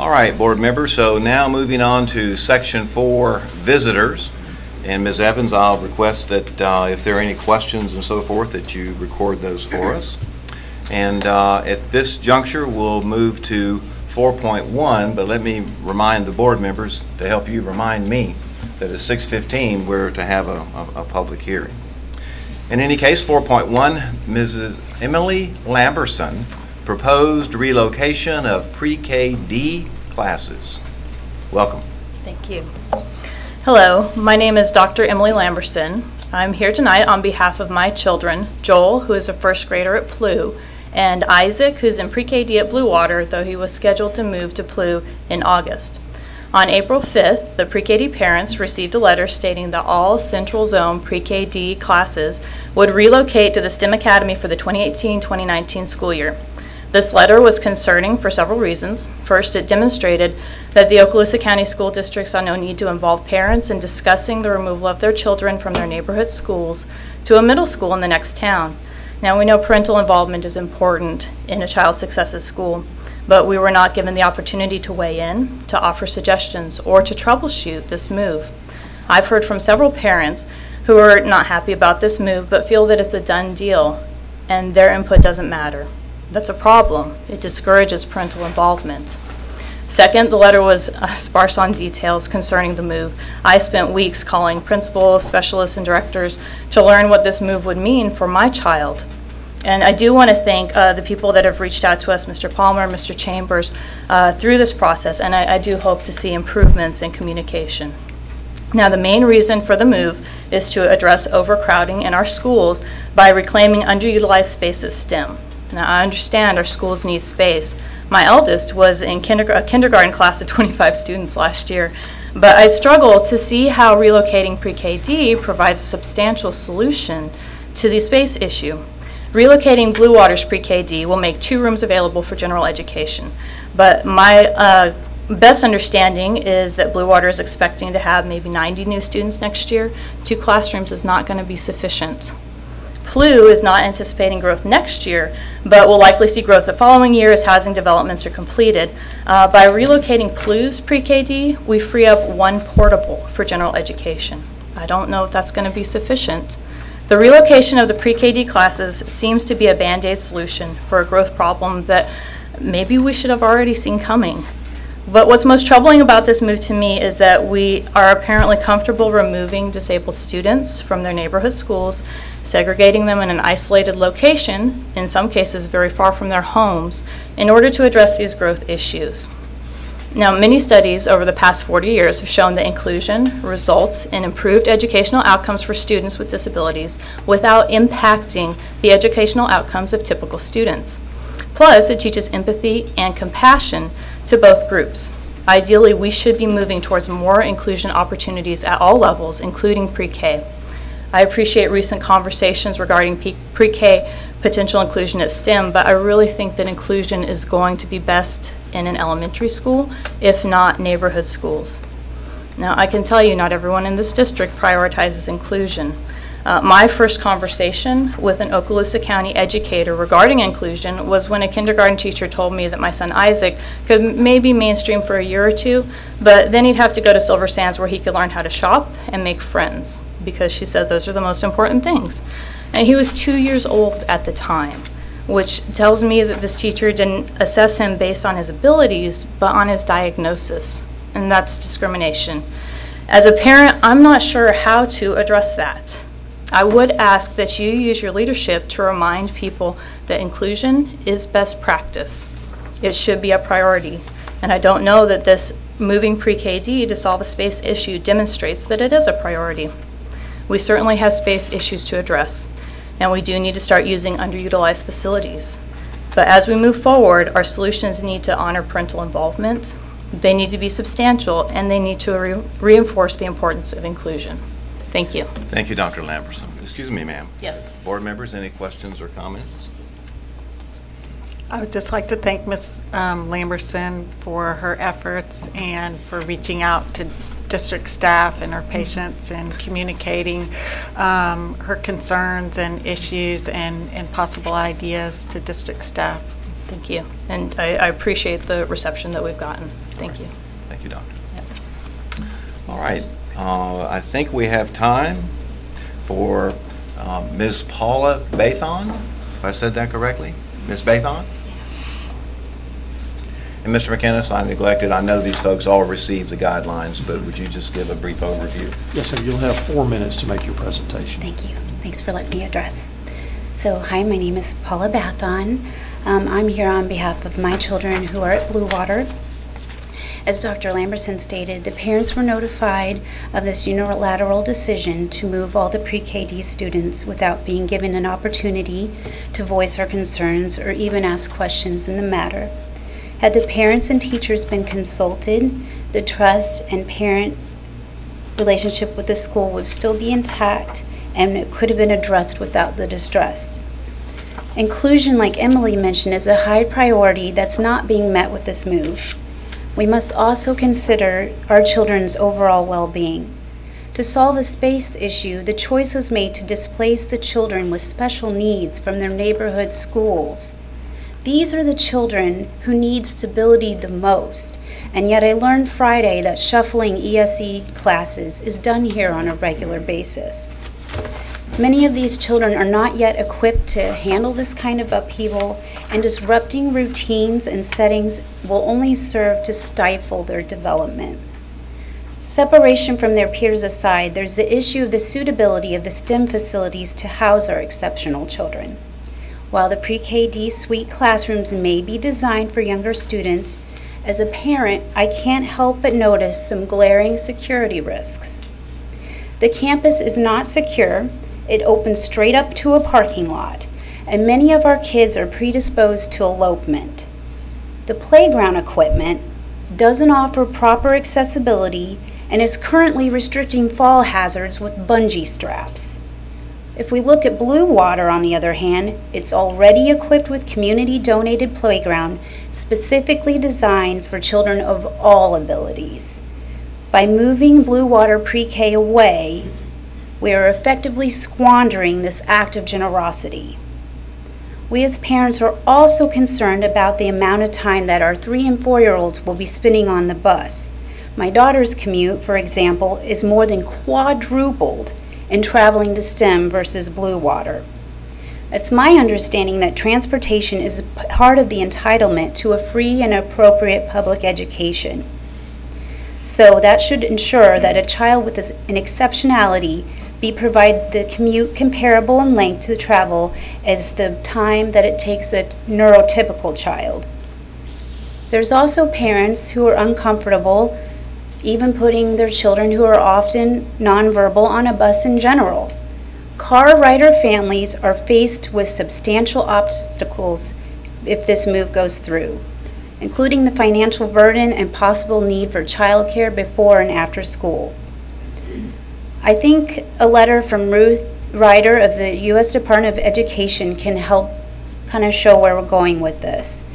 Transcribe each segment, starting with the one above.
All right, board members, so now moving on to section 4, visitors. And Ms. Evans, I'll request that if there are any questions and so forth, that you record those for us. And at this juncture, we'll move to 4.1, but let me remind the board members, to help you remind me, that at 6:15 we're to have a public hearing. In any case, 4.1, Mrs. Emily Lamberson, proposed relocation of pre-K D classes. Welcome. Thank you. Hello, my name is Dr. Emily Lamberson. I'm here tonight on behalf of my children, Joel, who is a first grader at PLU, and Isaac, who's in pre-K D at Blue Water, though he was scheduled to move to PLU in August. On April 5th, the pre-K D parents received a letter stating that all Central Zone pre-K D classes would relocate to the STEM Academy for the 2018-2019 school year. This letter was concerning for several reasons. First, it demonstrated that the Okaloosa County School District saw no need to involve parents in discussing the removal of their children from their neighborhood schools to a middle school in the next town. Now, we know parental involvement is important in a child's success at school, but we were not given the opportunity to weigh in, to offer suggestions, or to troubleshoot this move. I've heard from several parents who are not happy about this move, but feel that it's a done deal, and their input doesn't matter. That's a problem. It discourages parental involvement. Second, the letter was sparse on details concerning the move. I spent weeks calling principals, specialists, and directors to learn what this move would mean for my child. And I do want to thank the people that have reached out to us, Mr. Palmer, Mr. Chambers, through this process, and I do hope to see improvements in communication. Now, the main reason for the move is to address overcrowding in our schools by reclaiming underutilized space at STEM. Now, I understand our schools need space. My eldest was in a kindergarten class of 25 students last year, but I struggle to see how relocating pre-K D provides a substantial solution to the space issue. Relocating Blue Water's pre-K D will make 2 rooms available for general education, but my best understanding is that Blue Water is expecting to have maybe 90 new students next year. 2 classrooms is not going to be sufficient. PLU is not anticipating growth next year, but will likely see growth the following year as housing developments are completed. By relocating PLU's pre-K D, we free up 1 portable for general education. I don't know if that's going to be sufficient. The relocation of the pre-K D classes seems to be a band-aid solution for a growth problem that maybe we should have already seen coming. But what's most troubling about this move to me is that we are apparently comfortable removing disabled students from their neighborhood schools, segregating them in an isolated location, in some cases very far from their homes, in order to address these growth issues. Now, many studies over the past 40 years have shown that inclusion results in improved educational outcomes for students with disabilities without impacting the educational outcomes of typical students. Plus, it teaches empathy and compassion to both groups. Ideally, we should be moving towards more inclusion opportunities at all levels, including pre-K. I appreciate recent conversations regarding pre-K potential inclusion at STEM, but I really think that inclusion is going to be best in an elementary school, if not neighborhood schools. Now, I can tell you not everyone in this district prioritizes inclusion. My first conversation with an Okaloosa County educator regarding inclusion was when a kindergarten teacher told me that my son Isaac could maybe mainstream for a year or 2, but then he'd have to go to Silver Sands where he could learn how to shop and make friends, because she said those are the most important things. And he was 2 years old at the time, which tells me that this teacher didn't assess him based on his abilities, but on his diagnosis, and that's discrimination. As a parent, I'm not sure how to address that. I would ask that you use your leadership to remind people that inclusion is best practice. It should be a priority, and I don't know that this moving pre-K D to solve a space issue demonstrates that it is a priority. We certainly have space issues to address, and we do need to start using underutilized facilities. But as we move forward, our solutions need to honor parental involvement, they need to be substantial, and they need to reinforce the importance of inclusion. Thank you. Thank you, Dr. Lamberson. Excuse me, ma'am. Yes. Board members, any questions or comments? I would just like to thank Ms. Lamberson for her efforts and for reaching out to district staff and her patients and communicating her concerns and issues and possible ideas to district staff. Thank you. And I appreciate the reception that we've gotten. Thank you. Thank you, Doctor. Yep. All right. I think we have time for Ms. Paula Bathon, if I said that correctly. Ms. Bathon? And Mr. McInnes, I neglected, I know these folks all received the guidelines, but would you just give a brief overview? Yes, sir. You'll have 4 minutes to make your presentation. Thank you. Thanks for letting me address. So, hi, my name is Paula Bathon. I'm here on behalf of my children who are at Blue Water. As Dr. Lamberson stated, the parents were notified of this unilateral decision to move all the pre-KD students without being given an opportunity to voice our concerns or even ask questions in the matter. Had the parents and teachers been consulted, the trust and parent relationship with the school would still be intact and it could have been addressed without the distress. Inclusion, like Emily mentioned, is a high priority that's not being met with this move. We must also consider our children's overall well-being. To solve a space issue, the choice was made to displace the children with special needs from their neighborhood schools. These are the children who need stability the most, and yet I learned Friday that shuffling ESE classes is done here on a regular basis. Many of these children are not yet equipped to handle this kind of upheaval, and disrupting routines and settings will only serve to stifle their development. Separation from their peers aside, there's the issue of the suitability of the STEM facilities to house our exceptional children. While the pre-KD suite classrooms may be designed for younger students, as a parent, I can't help but notice some glaring security risks. The campus is not secure. It opens straight up to a parking lot, and many of our kids are predisposed to elopement. The playground equipment doesn't offer proper accessibility and is currently restricting fall hazards with bungee straps. If we look at Blue Water, on the other hand, it's already equipped with community-donated playground specifically designed for children of all abilities. By moving Blue Water Pre-K away, we are effectively squandering this act of generosity. We as parents are also concerned about the amount of time that our 3- and 4-year-olds will be spending on the bus. My daughter's commute, for example, is more than quadrupled in traveling to STEM versus Blue Water. It's my understanding that transportation is part of the entitlement to a free and appropriate public education. So that should ensure that a child with an exceptionality be provided the commute comparable in length to travel as the time that it takes a neurotypical child. There's also parents who are uncomfortable even putting their children who are often nonverbal on a bus in general. Car rider families are faced with substantial obstacles if this move goes through, including the financial burden and possible need for childcare before and after school. I think a letter from Ruth Ryder of the U.S. Department of Education can help kind of show where we're going with this.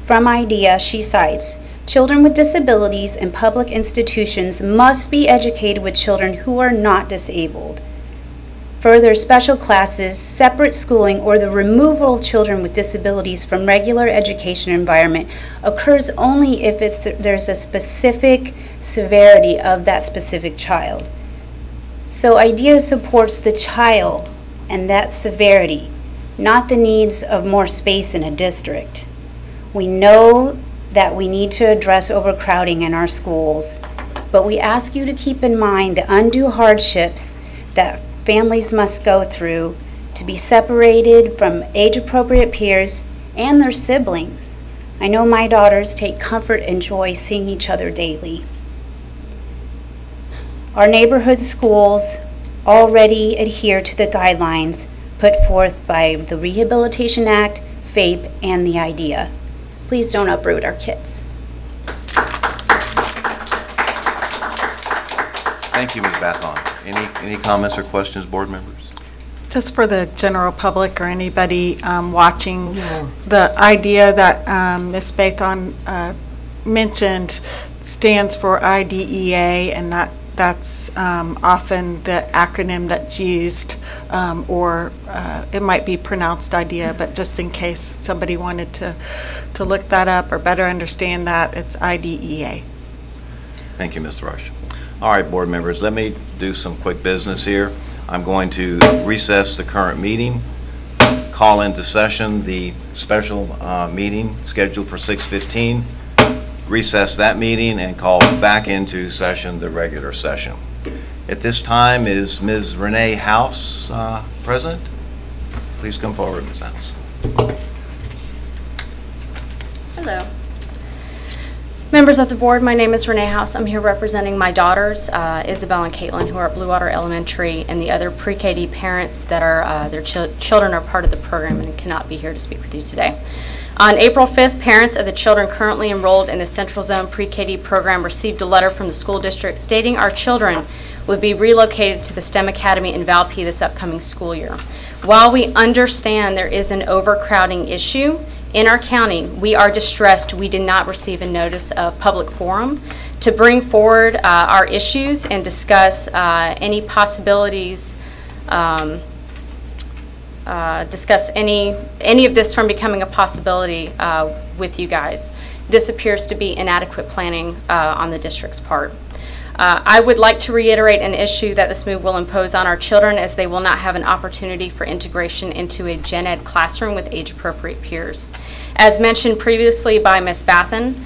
From IDEA, she cites, children with disabilities in public institutions must be educated with children who are not disabled. Further, special classes, separate schooling, or the removal of children with disabilities from regular education environment occurs only if there's a specific severity of that specific child. So IDEA supports the child and that severity, not the needs of more space in a district. We know that we need to address overcrowding in our schools, but we ask you to keep in mind the undue hardships that families must go through to be separated from age-appropriate peers and their siblings. I know my daughters take comfort and joy seeing each other daily. Our neighborhood schools already adhere to the guidelines put forth by the Rehabilitation Act, FAPE, and the IDEA. Please don't uproot our kids. Thank you, Ms. Bathon. Any comments or questions, board members? Just for the general public or anybody watching, the idea that Ms. Bathon mentioned stands for IDEA, and that's often the acronym that's used, or it might be pronounced IDEA, but just in case somebody wanted to look that up or better understand that, it's IDEA. Thank you, Ms. Rush. All right, board members, let me do some quick business here. I'm going to recess the current meeting, call into session the special meeting scheduled for 6:15, recess that meeting, and call back into session the regular session. At this time, is Ms. Renee House present? Please come forward, Ms. House. Hello. Members of the board, my name is Renee House. I'm here representing my daughters, Isabel and Caitlin, who are at Blue Water Elementary, and the other pre-KD parents that are their children are part of the program and cannot be here to speak with you today. On April 5th, parents of the children currently enrolled in the Central Zone pre-KD program received a letter from the school district stating our children would be relocated to the STEM Academy in Valpy this upcoming school year. While we understand there is an overcrowding issue in our county, we are distressed we did not receive a notice of public forum to bring forward our issues and discuss any possibilities, discuss any of this from becoming a possibility with you guys. This appears to be inadequate planning on the district's part. I would like to reiterate an issue that this move will impose on our children, as they will not have an opportunity for integration into a gen ed classroom with age-appropriate peers. As mentioned previously by Ms. Bathen,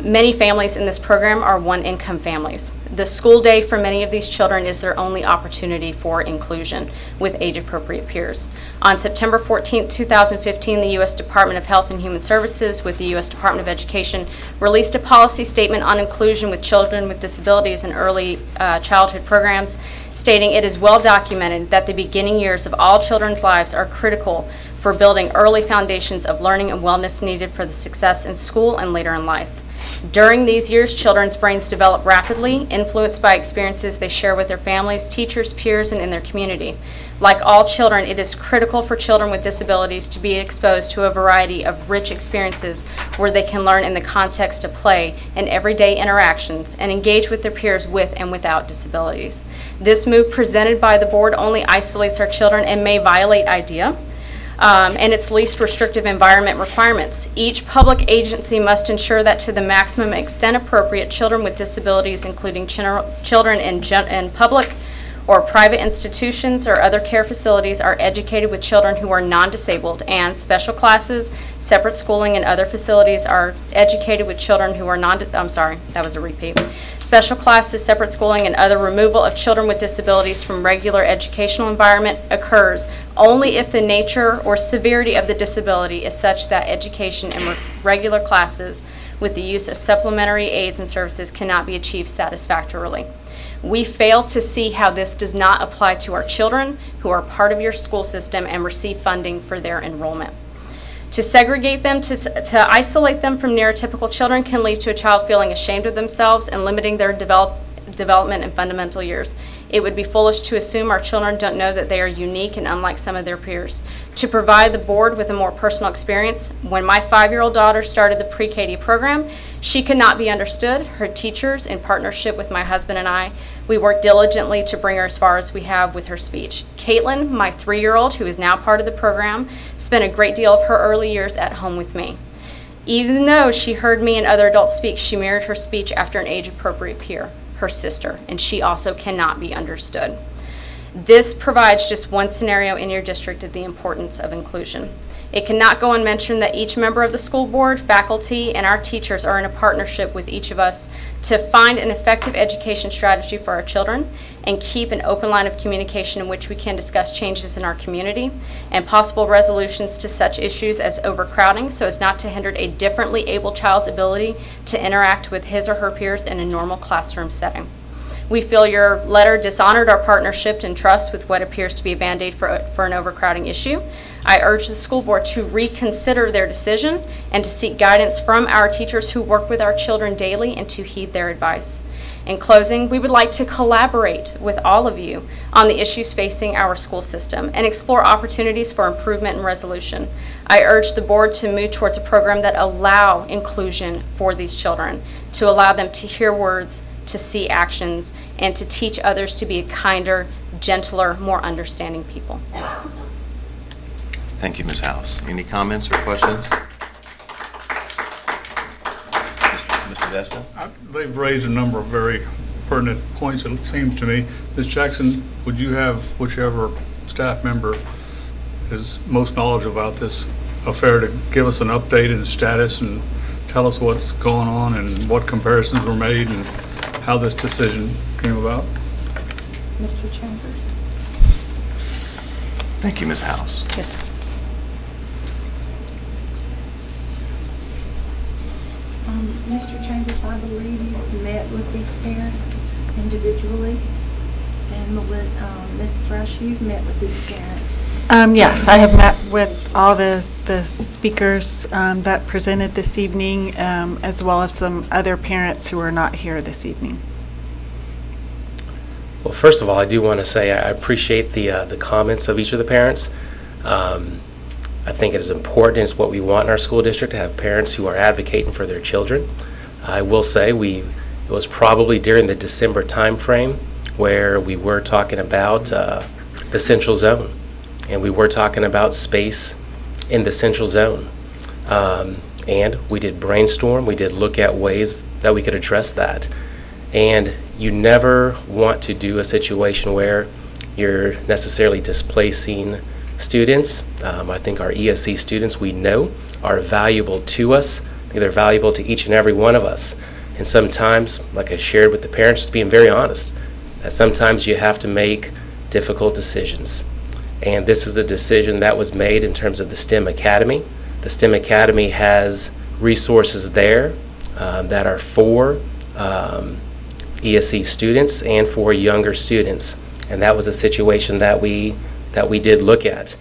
many families in this program are one-income families. The school day for many of these children is their only opportunity for inclusion with age-appropriate peers. On September 14, 2015, the U.S. Department of Health and Human Services with the U.S. Department of Education released a policy statement on inclusion with children with disabilities in early childhood programs, stating it is well documented that the beginning years of all children's lives are critical for building early foundations of learning and wellness needed for the success in school and later in life. During these years, children's brains develop rapidly, influenced by experiences they share with their families, teachers, peers, and in their community. Like all children, it is critical for children with disabilities to be exposed to a variety of rich experiences where they can learn in the context of play and everyday interactions and engage with their peers with and without disabilities. This move presented by the board only isolates our children and may violate IDEA and its least restrictive environment requirements. Each public agency must ensure that to the maximum extent appropriate, children with disabilities, including children in public or private institutions or other care facilities, are educated with children who are non-disabled, and special classes, separate schooling, and other facilities are educated with children who are Special classes, separate schooling, and other removal of children with disabilities from regular educational environment occurs only if the nature or severity of the disability is such that education in regular classes with the use of supplementary aids and services cannot be achieved satisfactorily. We fail to see how this does not apply to our children who are part of your school system and receive funding for their enrollment. To segregate them, to isolate them from neurotypical children can lead to a child feeling ashamed of themselves and limiting their development and fundamental years. It would be foolish to assume our children don't know that they are unique and unlike some of their peers. To provide the board with a more personal experience, when my 5-year-old daughter started the pre-KD program, she could not be understood. Her teachers, in partnership with my husband and I, we worked diligently to bring her as far as we have with her speech. Caitlin, my 3-year-old, who is now part of the program, spent a great deal of her early years at home with me. Even though she heard me and other adults speak, she mirrored her speech after an age-appropriate peer, her sister, and she also cannot be understood. This provides just one scenario in your district of the importance of inclusion. It cannot go unmentioned that each member of the school board, faculty, and our teachers are in a partnership with each of us to find an effective education strategy for our children and keep an open line of communication in which we can discuss changes in our community and possible resolutions to such issues as overcrowding, so as not to hinder a differently abled child's ability to interact with his or her peers in a normal classroom setting. We feel your letter dishonored our partnership and trust with what appears to be a band-aid for an overcrowding issue. I urge the school board to reconsider their decision and to seek guidance from our teachers who work with our children daily and to heed their advice. In closing, we would like to collaborate with all of you on the issues facing our school system and explore opportunities for improvement and resolution. I urge the board to move towards a program that allow inclusion for these children, to allow them to hear words, to see actions, and to teach others to be a kinder, gentler, more understanding people. Thank you, Ms. House. Any comments or questions? Mr. Vesta? They've raised a number of very pertinent points, it seems to me. Ms. Jackson, would you have whichever staff member is most knowledgeable about this affair to give us an update and status and tell us what's going on and what comparisons were made and how this decision came about? Mr. Chambers. Thank you, Ms. House. Yes, sir. Mr. Chambers, I believe you met with these parents individually, and with Ms. Thrush, you've met with these parents. Yes, I have met with all the speakers that presented this evening, as well as some other parents who are not here this evening. Well, first of all, I do want to say I appreciate the comments of each of the parents. I think it is important. It's what we want in our school district, to have parents who are advocating for their children. I will say it was probably during the December time frame where we were talking about the central zone, and we were talking about space in the central zone. And we did brainstorm. We did look at ways that we could address that. And you never want to do a situation where you're necessarily displacing students. I think our ESC students, we know, are valuable to us. I think they're valuable to each and every one of us. And sometimes, like I shared with the parents, just being very honest, that sometimes you have to make difficult decisions. And this is a decision that was made in terms of the STEM Academy. The STEM Academy has resources there that are for ESC students and for younger students. And that was a situation that we did look at.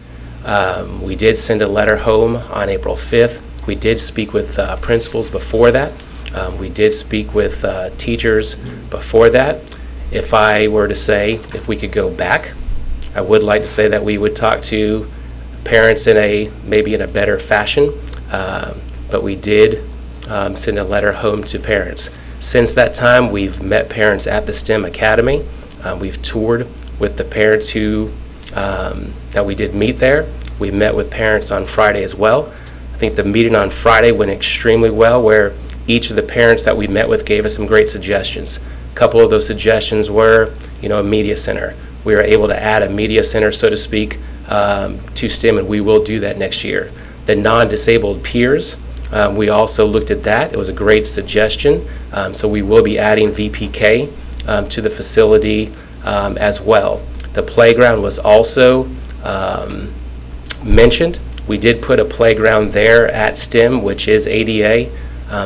We did send a letter home on April 5th. We did speak with principals before that. We did speak with teachers before that. If I were to say, if we could go back, I would like to say that we would talk to parents maybe in a better fashion, but we did send a letter home to parents. Since that time, we've met parents at the STEM Academy. We've toured with the parents that we did meet there. We met with parents on Friday as well. I think the meeting on Friday went extremely well, where each of the parents that we met with gave us some great suggestions. A couple of those suggestions were, a media center. We were able to add a media center, so to speak, to STEM, and we will do that next year. The non-disabled peers, we also looked at that. It was a great suggestion. So we will be adding VPK to the facility as well. The playground was also mentioned. We did put a playground there at STEM, which is ADA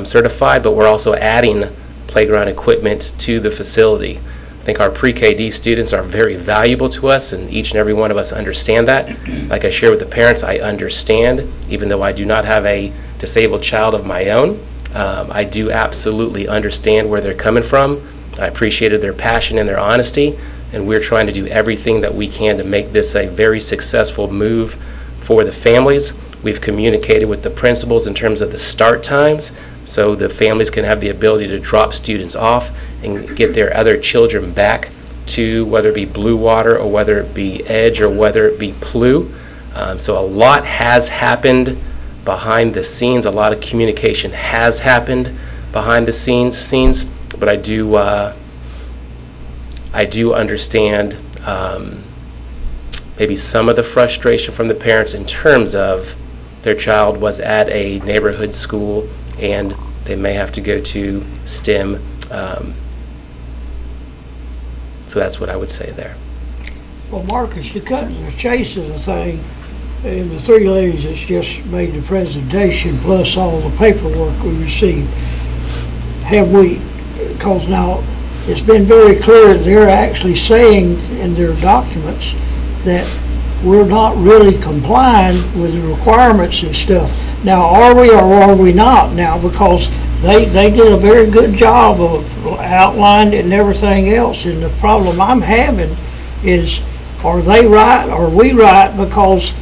certified, but we're also adding playground equipment to the facility. I think our pre-KD students are very valuable to us, and each and every one of us understand that. Like I shared with the parents, I understand, even though I do not have a disabled child of my own, I do absolutely understand where they're coming from. I appreciated their passion and their honesty, and we're trying to do everything that we can to make this a very successful move for the families. We've communicated with the principals in terms of the start times, so the families can have the ability to drop students off and get their other children back to, whether it be Blue Water or whether it be Edge or whether it be PLU. So a lot has happened behind the scenes. A lot of communication has happened behind the scenes, but I do understand maybe some of the frustration from the parents in terms of their child was at a neighborhood school and they may have to go to STEM. So that's what I would say there. Well, Marcus, to cut to the chase of the thing, and the three ladies that's just made the presentation, plus all the paperwork we received, have we, because now it's been very clear they're actually saying in their documents that we're not really complying with the requirements and stuff. Now, are we or are we not now? Because they did a very good job of outlining it and everything else, and the problem I'm having is, are they right, are we right? Because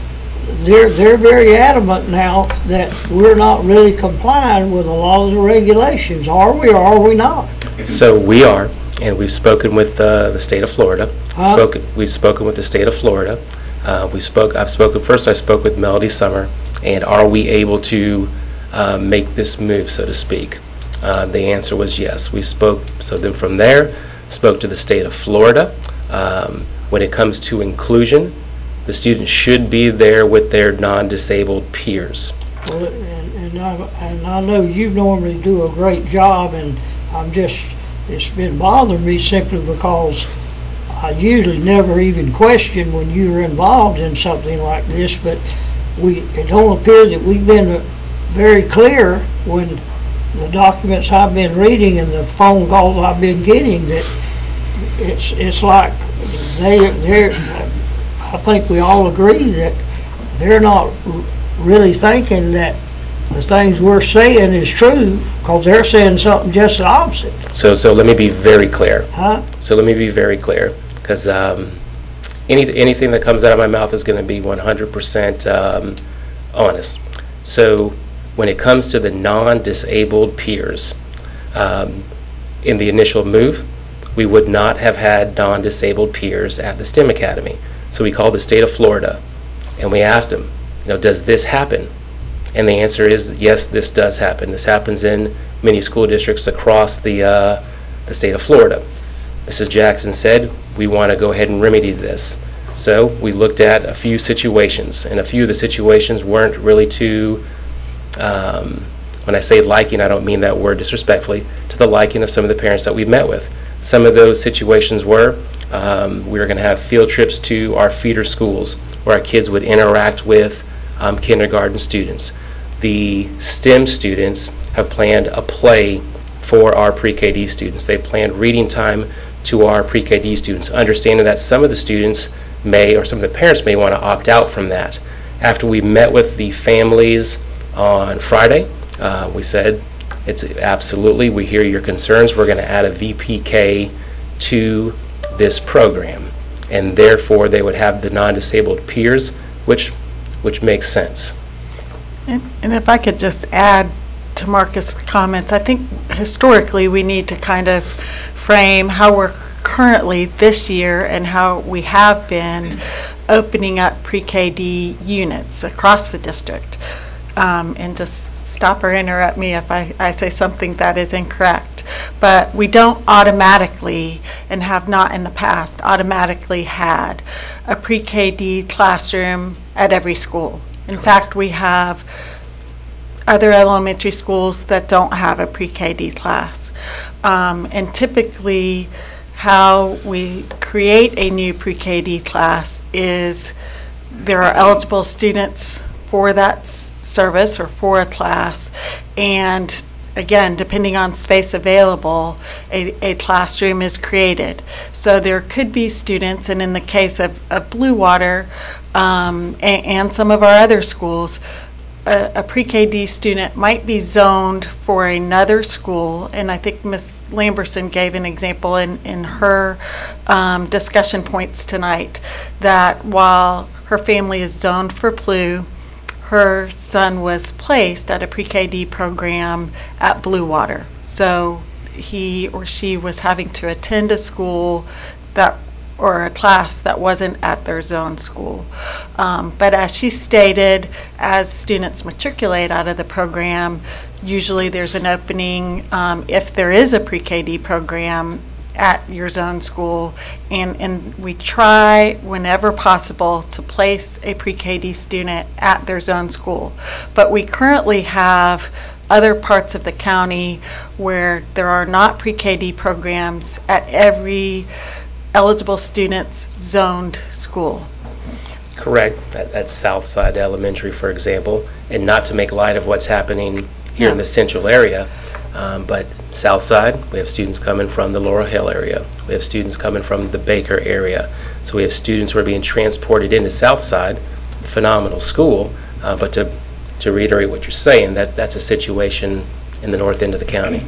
they're very adamant now that we're not really complying with a lot of the regulations. Are we or are we not? So we are, and we've spoken with the state of Florida. Huh? We've spoken with the state of Florida. I spoke with Melody Summer, and are we able to make this move, so to speak? The answer was yes. We spoke, so then from there, spoke to the state of Florida. When it comes to inclusion, the students should be there with their non-disabled peers. Well, and I know you normally do a great job, and it's been bothering me simply because I usually never even question when you're involved in something like this, but it don't appear that we've been very clear when the documents I've been reading and the phone calls I've been getting, that it's like I think we all agree that they're not really thinking that the things we're saying is true, because they're saying something just the opposite. So let me be very clear. Huh? So let me be very clear, because anything that comes out of my mouth is going to be 100% honest. So when it comes to the non-disabled peers, in the initial move, we would not have had non-disabled peers at the STEM Academy. So we called the state of Florida, and we asked them, does this happen? And the answer is yes, this does happen. This happens in many school districts across the state of Florida. Mrs. Jackson said, we want to go ahead and remedy this. So we looked at a few situations, and a few of the situations weren't really too, when I say liking, I don't mean that word disrespectfully, to the liking of some of the parents that we met with. Some of those situations were, we were going to have field trips to our feeder schools where our kids would interact with kindergarten students. The STEM students have planned a play for our pre-KD students. They planned reading time to our pre-KD students, understanding that some of the students may, or some of the parents may want to opt out from that. After we met with the families on Friday, we said, it's absolutely, we hear your concerns. We're going to add a VPK to this program, and therefore they would have the non-disabled peers, which makes sense. And if I could just add to Marcus' comments, I think historically we need to kind of frame how we're currently this year and how we have been opening up pre-KD units across the district. And just stop or interrupt me if I say something that is incorrect. But we don't automatically, and have not in the past, automatically had a pre-KD classroom at every school. In fact, we have other elementary schools that don't have a pre-KD class. And typically how we create a new pre-KD class is there are eligible students for that service or for a class, and again, depending on space available, a classroom is created. So there could be students, and in the case of Blue Water and some of our other schools, a pre-KD student might be zoned for another school, and I think Ms. Lamberson gave an example in her discussion points tonight, that while her family is zoned for Blue, her son was placed at a pre-KD program at Blue Water. So he or she was having to attend a school or a class that wasn't at their zone school. But as she stated, as students matriculate out of the program, usually there's an opening if there is a pre-KD program at your zone school, and we try whenever possible to place a pre-KD student at their zone school. But we currently have other parts of the county where there are not pre-KD programs at every eligible student's zoned school. Correct. At Southside Elementary, for example, and not to make light of what's happening here in the central area, but Southside, we have students coming from the Laurel Hill area. We have students coming from the Baker area. So we have students who are being transported into Southside, phenomenal school, but to reiterate what you're saying, that's a situation in the north end of the county.